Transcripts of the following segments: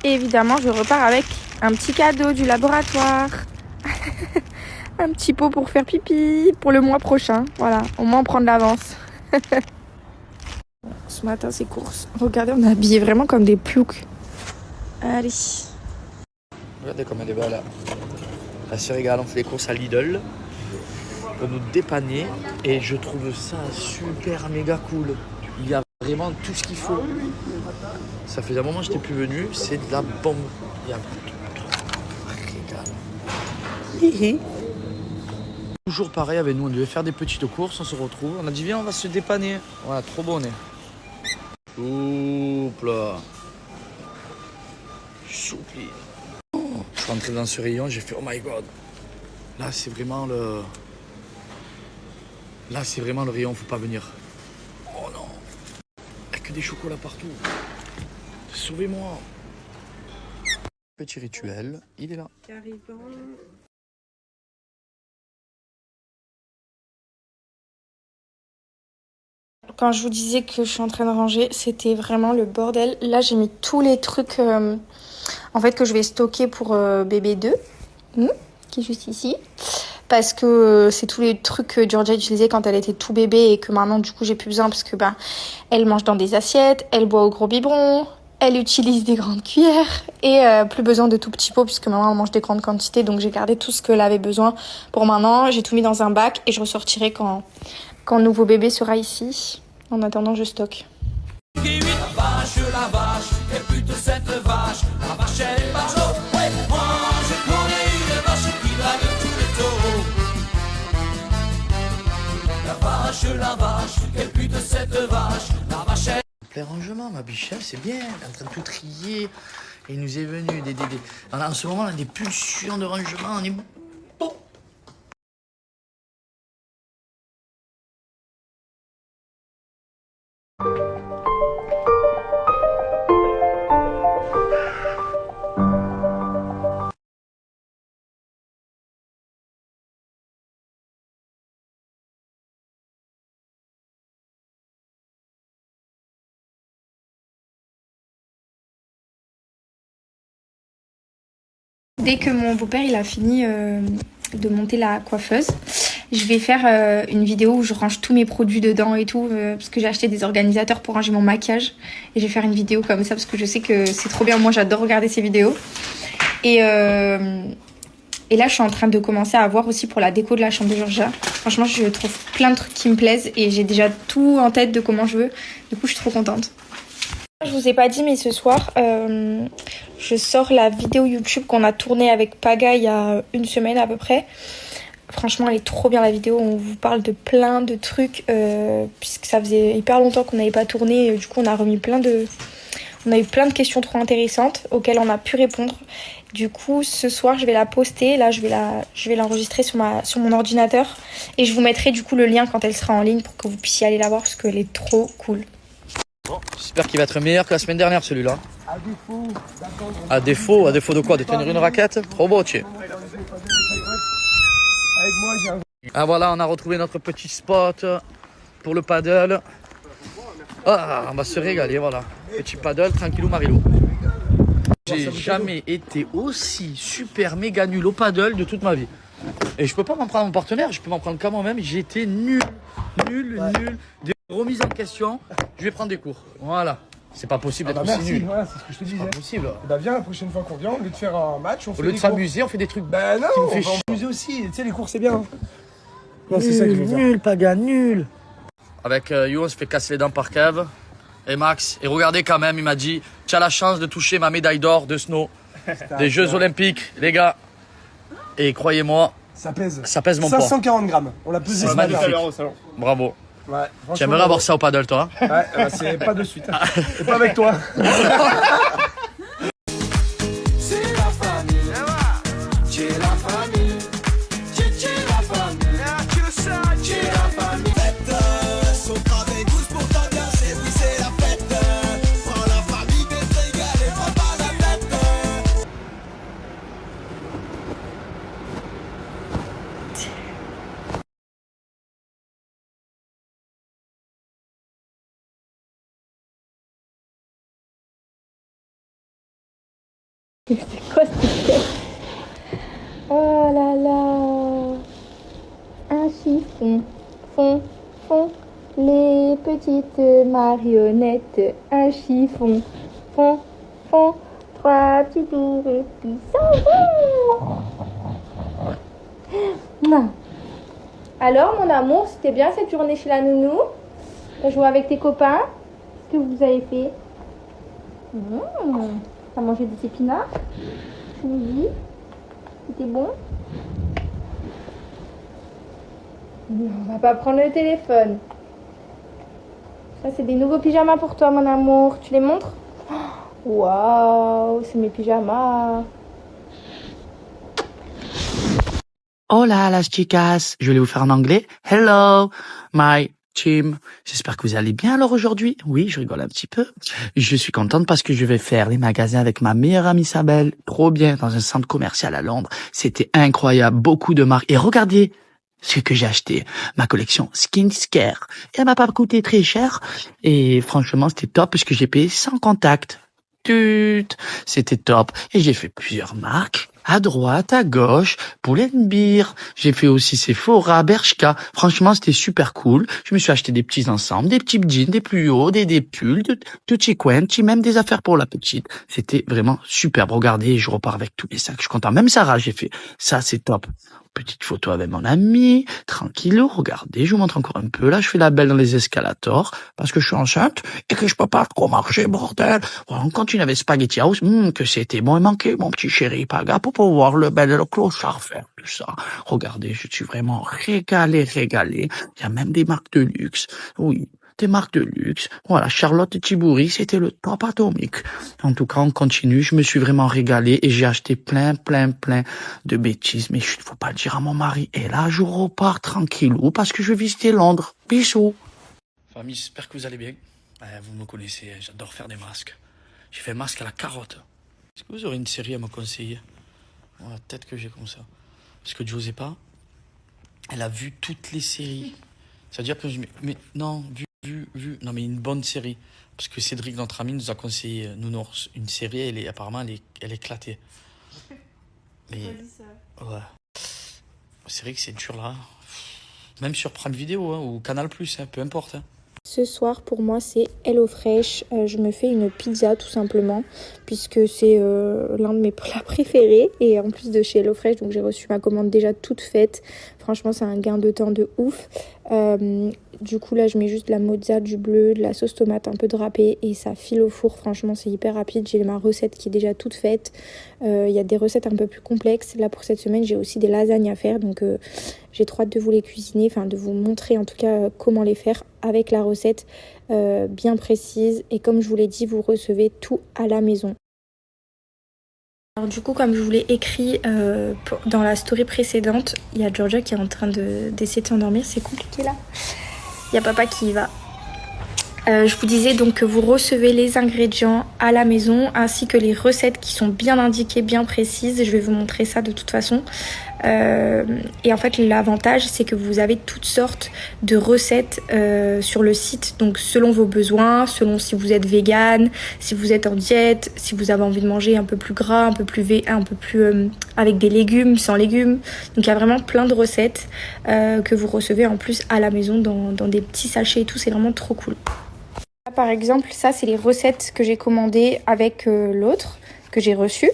Et évidemment, je repars avec un petit cadeau du laboratoire. Un petit pot pour faire pipi pour le mois prochain. Voilà, au moins on prend de l'avance. Ce matin, c'est courses. Regardez, on est habillés vraiment comme des ploucs. Allez. Regardez comme elle est belle. Elle se régale, on fait des courses à Lidl pour nous dépanner. Et je trouve ça super méga cool. Il y a vraiment tout ce qu'il faut. Ça faisait un moment que je n'étais plus venu. C'est de la bombe. Il y a régal. Toujours pareil avec nous, on devait faire des petites courses, on se retrouve. On a dit viens, on va se dépanner. Voilà, trop bon on est. Souple. Souple. Oh, je suis rentré dans ce rayon, j'ai fait oh my god. Là c'est vraiment le rayon, faut pas venir. Oh non. Avec que des chocolats partout. Sauvez-moi. Petit rituel, il est là. Quand je vous disais que je suis en train de ranger, c'était vraiment le bordel. Là, j'ai mis tous les trucs en fait que je vais stocker pour bébé 2, qui est juste ici. Parce que c'est tous les trucs que Georgia utilisait quand elle était tout bébé et que maintenant, du coup, j'ai plus besoin parce que elle mange dans des assiettes, elle boit au gros biberon, elle utilise des grandes cuillères et plus besoin de tout petits pots puisque maman elle mange des grandes quantités. Donc, j'ai gardé tout ce qu'elle avait besoin pour maintenant. J'ai tout mis dans un bac et je ressortirai quand nouveau bébé sera ici. En attendant, je stocke. La vache, et plutôt cette vache, la vache elle est par l'eau. Ouais, moi je connais une vache qui drague tous les taureaux. La vache, et plutôt cette vache, la vache elle... Plein rangement, ma bichette, c'est bien. Elle est en train de tout trier. Et il nous est venu en ce moment, on a des pulsions de rangement. On est bon. Dès que mon beau-père il a fini de monter la coiffeuse, je vais faire une vidéo où je range tous mes produits dedans et tout, parce que j'ai acheté des organisateurs pour ranger mon maquillage. Et je vais faire une vidéo comme ça parce que je sais que c'est trop bien. Moi j'adore regarder ces vidéos. Et là je suis en train de commencer à voir aussi pour la déco de la chambre de Georgia. Franchement je trouve plein de trucs qui me plaisent et j'ai déjà tout en tête de comment je veux. Du coup je suis trop contente. Je vous ai pas dit, mais ce soir, je sors la vidéo YouTube qu'on a tournée avec Paga il y a une semaine à peu près. Franchement, elle est trop bien la vidéo. On vous parle de plein de trucs, puisque ça faisait hyper longtemps qu'on n'avait pas tourné. Du coup, on a eu plein de questions trop intéressantes auxquelles on a pu répondre. Du coup, ce soir, je vais la poster. Là, je vais l'enregistrer sur mon ordinateur. Et je vous mettrai du coup le lien quand elle sera en ligne pour que vous puissiez aller la voir parce qu'elle est trop cool. Bon, j'espère qu'il va être meilleur que la semaine dernière celui-là. À défaut de quoi? De tenir une raquette? Trop beau, tiens. Ah voilà, on a retrouvé notre petit spot pour le paddle. Ah, on va se régaler, voilà. Petit paddle, tranquillou marilou. J'ai jamais été aussi super méga nul au paddle de toute ma vie. Et je peux pas m'en prendre à mon partenaire, je peux m'en prendre qu'à moi-même. J'ai été nul. Des remises en question, je vais prendre des cours. Voilà. C'est pas possible d'être aussi nul. Voilà, c'est ce que je te disais. C'est pas possible. Bah viens la prochaine fois qu'on vient, au lieu de faire un match, on fait Au lieu de des cours. s'amuser, on fait des trucs. Bah non, qui me on fait va chier. s'amuser aussi. Tu sais, les cours c'est bien. Non, c'est ça que je veux faire. Nul, Paga, nul. Avec You, on se fait casser les dents par Kev et Max. Et regardez quand même, il m'a dit, tu as la chance de toucher ma médaille d'or de snow des Jeux Olympiques, les gars. Et croyez-moi, Ça pèse. ça pèse mon poids. 540 grammes. On l'a pesé C'est ce matin. magnifique. Bravo. Ouais, Tu aimerais avoir ça au paddle, toi? Ouais, c'est pas de suite. Et pas avec toi. C'est quoi cette tête? Oh là là. Un chiffon. Fond, fond. Les petites marionnettes. Un chiffon. Fond, fond. 3 petits tours et puis s'en vont. Alors mon amour, c'était bien cette journée chez la nounou? T'as joué avec tes copains? Qu'est-ce que vous avez fait? T'as mangé des épinards? Tu nous dis? C'était bon? On va pas prendre le téléphone. Ça c'est des nouveaux pyjamas pour toi mon amour. Tu les montres? Waouh, c'est mes pyjamas. Hola las chicas, je vais vous faire en anglais. Hello, my team. J'espère que vous allez bien alors aujourd'hui. Oui, je rigole un petit peu. Je suis contente parce que je vais faire les magasins avec ma meilleure amie Isabelle. Trop bien, dans un centre commercial à Londres. C'était incroyable, beaucoup de marques. Et regardez ce que j'ai acheté, ma collection Skincare. Elle m'a pas coûté très cher. Et franchement, c'était top parce que j'ai payé sans contact. C'était top. Et j'ai fait plusieurs marques. À droite, à gauche, Pull&Bear. J'ai fait aussi Sephora, Bershka. Franchement, c'était super cool. Je me suis acheté des petits ensembles, des petits jeans, des plus hauts, des pulls, tutti quanti, même des affaires pour la petite. C'était vraiment superbe. Regardez, je repars avec tous les sacs. Je suis content. Même Sarah, j'ai fait. Ça, c'est top. Petite photo avec mon ami, tranquillou, regardez, je vous montre encore un peu. Là, je fais la belle dans les escalators, parce que je suis enceinte et que je peux pas trop marcher, bordel. Voilà, on continue avec Spaghetti House, que c'était bon, il manquait mon petit chéri Paga pour pouvoir le bel et le clochard faire tout ça. Regardez, je suis vraiment régalé. Il y a même des marques de luxe, oui. Des marques de luxe. Voilà, Charlotte Tilbury, c'était le top atomique. En tout cas, on continue. Je me suis vraiment régalé et j'ai acheté plein de bêtises. Mais il ne faut pas le dire à mon mari. Et là, je repars tranquillou parce que je vais visiter Londres. Bisous. Famille, j'espère que vous allez bien. Vous me connaissez, j'adore faire des masques. J'ai fait un masque à la carotte. Est-ce que vous aurez une série à me conseiller? Voilà, peut-être que j'ai comme ça. Parce que Josépa, elle a vu toutes les séries. C'est-à-dire que mais non, non mais une bonne série. Parce que Cédric, notre ami, nous a conseillé une série, apparemment elle est éclatée. Mais ouais. C'est vrai que c'est dur là. Même sur Prime Vidéo ou Canal+, peu importe. Ce soir, pour moi, c'est HelloFresh. Je me fais une pizza, tout simplement, puisque c'est l'un de mes plats préférés. Et en plus de chez HelloFresh, donc j'ai reçu ma commande déjà toute faite. Franchement, c'est un gain de temps de ouf. Du coup, là, je mets juste de la mozza, du bleu, de la sauce tomate un peu drapée et ça file au four. Franchement, c'est hyper rapide. J'ai ma recette qui est déjà toute faite. Il y a des recettes un peu plus complexes. Là, pour cette semaine, j'ai aussi des lasagnes à faire. Donc, j'ai trop hâte de vous les cuisiner, enfin de vous montrer en tout cas comment les faire avec la recette bien précise. Et comme je vous l'ai dit, vous recevez tout à la maison. Alors du coup, comme je vous l'ai écrit dans la story précédente, il y a Georgia qui est en train d'essayer de s'endormir. C'est compliqué là. Il y a papa qui y va. Je vous disais donc que vous recevez les ingrédients à la maison ainsi que les recettes qui sont bien indiquées, bien précises. Je vais vous montrer ça de toute façon. Et en fait, l'avantage, c'est que vous avez toutes sortes de recettes sur le site. Donc selon vos besoins, selon si vous êtes vegan, si vous êtes en diète, si vous avez envie de manger un peu plus gras, un peu plus avec des légumes, sans légumes. Donc il y a vraiment plein de recettes que vous recevez en plus à la maison dans des petits sachets et tout. C'est vraiment trop cool. Par exemple, ça c'est les recettes que j'ai commandées avec l'autre que j'ai reçu.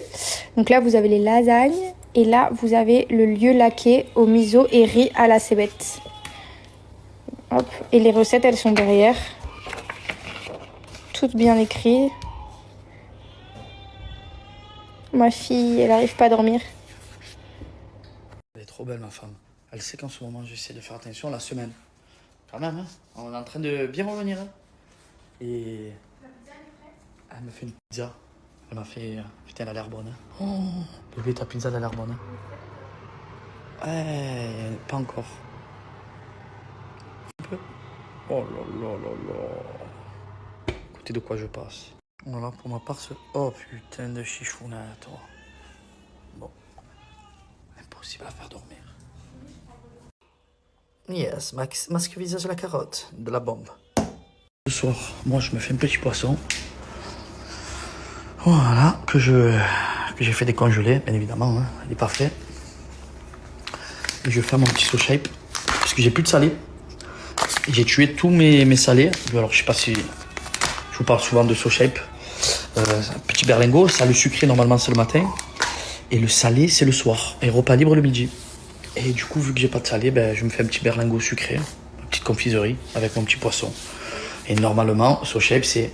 Donc là vous avez les lasagnes et là vous avez le lieu laqué au miso et riz à la cébette. Hop, et les recettes elles sont derrière. Toutes bien écrites. Ma fille, elle arrive pas à dormir. Elle est trop belle ma femme. Elle sait qu'en ce moment j'essaie de faire attention la semaine. Quand même, hein, on est en train de bien revenir. Hein. Et elle me fait une pizza. Elle m'a fait... Putain, elle a l'air bonne. Hein. Oh, bébé, ta pizza, elle a l'air bonne. Hein. Ouais, pas encore. Un peu. Oh là là là là. Écoutez de quoi je passe. Voilà, pour ma part, ce... Oh putain de chichounette. Oh. Bon. Impossible à faire dormir. Yes, masque visage à la carotte. De la bombe. Ce soir, moi je me fais un petit poisson. Voilà, que je que j'ai fait décongeler, bien évidemment, hein, il est parfait. Et je vais faire mon petit sauce shape, parce que j'ai plus de salé. J'ai tué tous mes salés. Alors je sais pas si je vous parle souvent de sauce shape. Petit berlingot, ça le sucré normalement c'est le matin. Et le salé c'est le soir. Et repas libre le midi. Et du coup vu que j'ai pas de salé, ben, je me fais un petit berlingot sucré. Une petite confiserie avec mon petit poisson. Et normalement, sauce shape c'est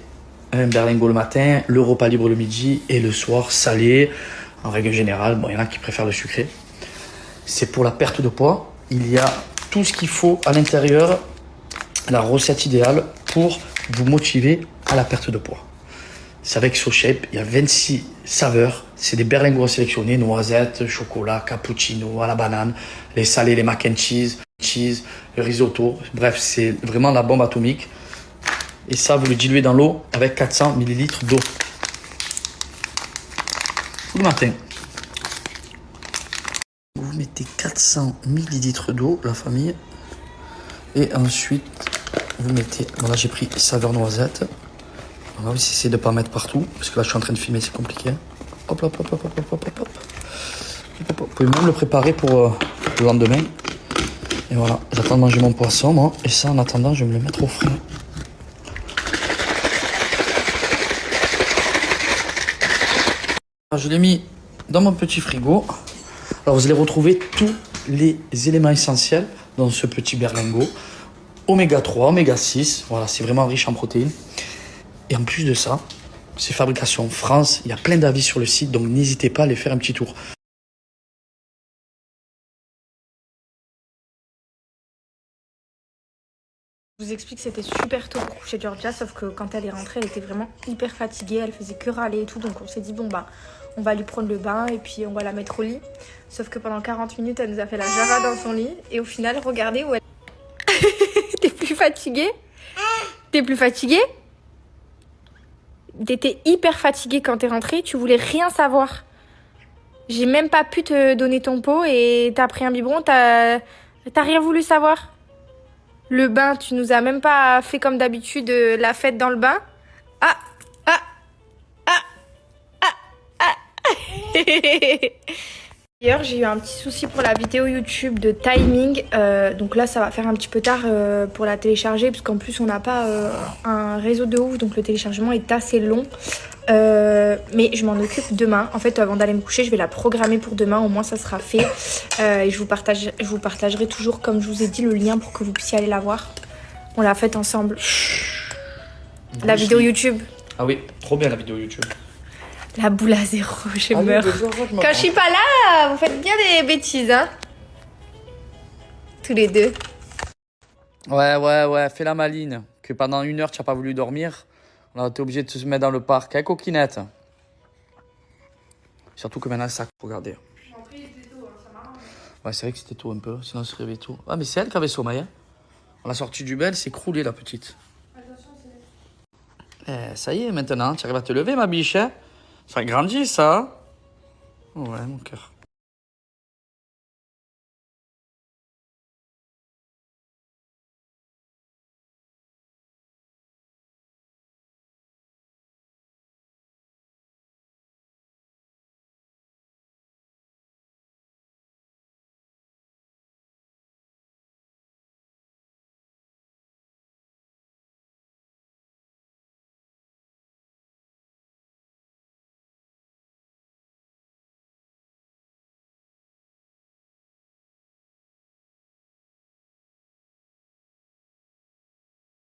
un berlingot le matin, le repas libre le midi et le soir salé. En règle générale, bon, il y en a qui préfèrent le sucré. C'est pour la perte de poids. Il y a tout ce qu'il faut à l'intérieur, la recette idéale pour vous motiver à la perte de poids. C'est avec sauce shape, il y a 26 saveurs. C'est des berlingots sélectionnés, noisettes, chocolat, cappuccino, à la banane, les salés, les mac and cheese, le risotto. Bref, c'est vraiment la bombe atomique. Et ça, vous le diluez dans l'eau avec 400 ml d'eau. Tout le matin. Vous mettez 400 ml d'eau, la famille. Et ensuite, vous mettez... Voilà, j'ai pris saveur noisette. On va aussi essayer de ne pas mettre partout. Parce que là, je suis en train de filmer, c'est compliqué. Hop, hop, hop, hop, hop, hop, hop, hop. Vous pouvez même le préparer pour le lendemain. Et voilà, j'attends de manger mon poisson, moi. Et ça, en attendant, je vais me le mettre au frais. Je l'ai mis dans mon petit frigo. Alors, vous allez retrouver tous les éléments essentiels dans ce petit berlingot. Oméga 3, oméga 6. Voilà, c'est vraiment riche en protéines. Et en plus de ça, c'est fabrication France. Il y a plein d'avis sur le site, donc n'hésitez pas à aller faire un petit tour. Je vous explique que c'était super tôt pour coucher Georgia, sauf que quand elle est rentrée, elle était vraiment hyper fatiguée, elle faisait que râler et tout, donc on s'est dit bon bah on va lui prendre le bain et puis on va la mettre au lit. Sauf que pendant 40 minutes, elle nous a fait la jara dans son lit et au final, regardez où elle... T'es plus fatiguée? T'es plus fatiguée? T'étais hyper fatiguée quand t'es rentrée, tu voulais rien savoir. J'ai même pas pu te donner ton pot et t'as pris un biberon, t'as rien voulu savoir. Le bain, tu nous as même pas fait comme d'habitude la fête dans le bain. Ah, ah, ah, ah, ah. D'ailleurs, j'ai eu un petit souci pour la vidéo YouTube de timing. Donc là, ça va faire un petit peu tard pour la télécharger. Parce qu'en plus, on n'a pas un réseau de ouf. Donc le téléchargement est assez long. Mais je m'en occupe demain. En fait, avant d'aller me coucher, je vais la programmer pour demain. Au moins, ça sera fait. Et je vous partagerai toujours, comme je vous ai dit, le lien pour que vous puissiez aller la voir. On l'a faite ensemble. La vidéo YouTube. Ah oui, trop bien la vidéo YouTube. La boule à zéro, je meurs. Quand je suis pas là, vous faites bien des bêtises, hein. Tous les deux. Ouais, fais la maline. Que pendant 1 heure, tu n'as pas voulu dormir. On a été obligé de se mettre dans le parc. Hein, coquinette. Surtout que maintenant, ça, regardez. Ouais, c'est vrai que c'était tôt un peu. Sinon, on se réveillait tôt. Ah, mais c'est elle qui avait sommeil. Hein. On l'a sortie du bain, elle s'est croulée, la petite. Ça y est, maintenant, tu arrives à te lever, ma biche. Hein. Ça grandit, ça. Ouais, mon cœur.